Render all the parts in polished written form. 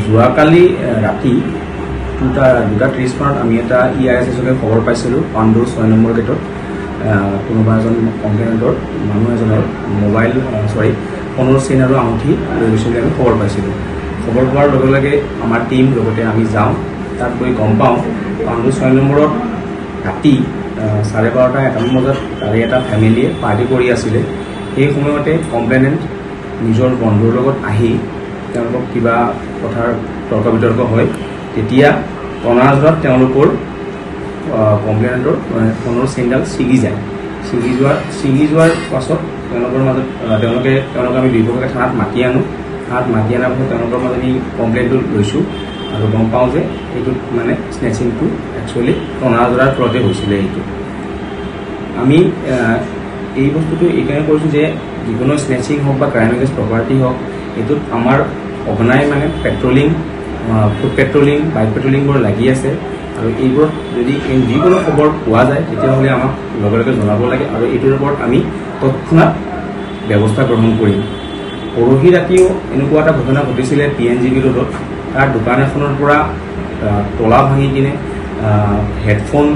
যোৱাকালি ৰাতি 2:30 মানত আমি এটা ERSSকে খবৰ পাইছিলোঁ পাণ্ডুৰ 6 নম্বৰ গেটত কোনোবা এজন কমপ্লেইণ্টৰ মানুহ এজনৰ মোবাইল ফোনৰ চেইন আৰু আঙুঠি লৈ গৈছিল আমি খবৰ পাইছিলোঁ। খবৰ পোৱাৰ লগে লগে আমাৰ টিম লগতে আমি যাওঁ, তাত গৈ গম পাওঁ পাণ্ডুৰ 6 নম্বৰত ৰাতি 12:30-1 বজাত তাৰে এটা ফেমিলিয়ে পাৰ্টি কৰি আছিলে। সেই সময়তে কমপ্লেইনেণ্ট নিজৰ বন্ধুৰ লগত আহি তেওঁলোকক কিবা কথাৰ তৰ্ক বিতৰ্ক হয়। তেতিয়া টনাজত তেওঁলোকৰ কমপ্লেইনেণ্টৰ ফোনৰ চেইনডাল ছিগি যায়। ছিগি যোৱাৰ পাছত তেওঁলোকৰ মাজত তেওঁলোকে আমি দুয়োপক্ষকে থানাত মাতি আনোঁ। থানাত মাতি অনাৰ পাছত তেওঁলোকৰ মাজত আমি কমপ্লেইনটো লৈছোঁ আৰু গম পাওঁ যে এইটোত মানে স্নেচিংটো একচুৱেলি টনাজৰাৰ ফলতে হৈছিলে। এইটো আমি এই বস্তুটো এইকাৰণে কৰিছোঁ যে যিকোনো স্নেচিং হওক বা ক্ৰাইম এগেইনষ্ট প্ৰপাৰ্টি হওক, এইটোত আমাৰ সঘনাই মানে পেট্ৰলিং, ফুড পেট্ৰলিং, বাইক পেট্ৰলিংবোৰ লাগি আছে আৰু এইবোৰত যদি যিকোনো খবৰ পোৱা যায় তেতিয়াহ'লে আমাক লগে লগে জনাব লাগে আৰু এইটোৰ ওপৰত আমি তৎক্ষণাত ব্যৱস্থা গ্ৰহণ কৰিম। পৰহি ৰাতিও এনেকুৱা এটা ঘটনা ঘটিছিলে PNGB ৰোডত। তাৰ দোকান এখনৰ পৰা তলা ভাঙি কিনে হেডফোন,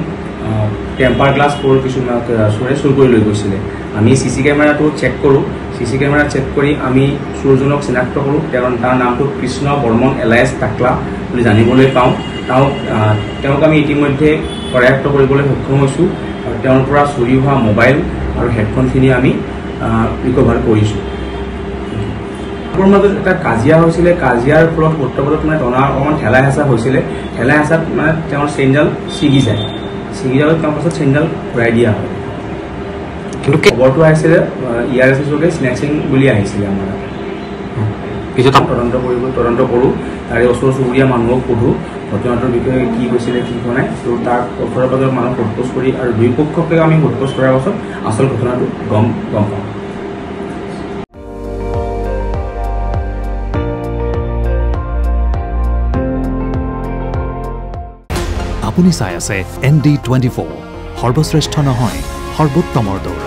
টেম্পাৰ গ্লাছ কিছুমান চোৰে চুৰ কৰি লৈ গৈছিলে। আমি CC কেমেৰাটো চেক কৰোঁ। CC কেমেৰা চেক কৰি আমি চোৰজনক চিনাক্ত কৰোঁ। তাৰ নামটো কৃষ্ণ বৰ্মন এলায়েছ টাকলা বুলি জানিবলৈ পাওঁ। তেওঁক আমি ইতিমধ্যে কৰায়ত্ব কৰিবলৈ সক্ষম হৈছোঁ আৰু তেওঁৰ পৰা চুৰি হোৱা মোবাইল আৰু হেডফোনখিনি আমি ৰিকভাৰ কৰিছোঁ। আমাৰ মাজত এটা কাজিয়া হৈছিলে। কাজিয়াৰ ফলত উত্তৰপ্ৰদেশত মানে অকণমান ঠেলা হেঁচা হৈছিলে। ঠেলা হেঁচাত মানে তেওঁৰ চেইনডাল ছিগি যায়। ছিগি যাবলৈ তাৰ পাছত চেইনডাল ঘূৰাই দিয়া হয়। কিন্তু খবৰটো আহিছিলে ERSSকে স্নেচিং বুলি আহিছিলে। আমাৰ পিছত তদন্ত কৰোঁ, তাৰে ওচৰ চুবুৰীয়া মানুহক সোধোঁ ঘটনাটোৰ বিষয়ে কি কৈছিলে কি হোৱা নাই। ত' তাৰ ওচৰে পাজৰে মানুহ সোধপোছ কৰি আৰু দুই পক্ষকে আমি সোধপোছ কৰাৰ পাছত আচল ঘটনাটো গম পাওঁ। আপুনি চাই আছে ND24, সৰ্বশ্ৰেষ্ঠ নহয় সৰ্বোত্তমৰ দৌৰ।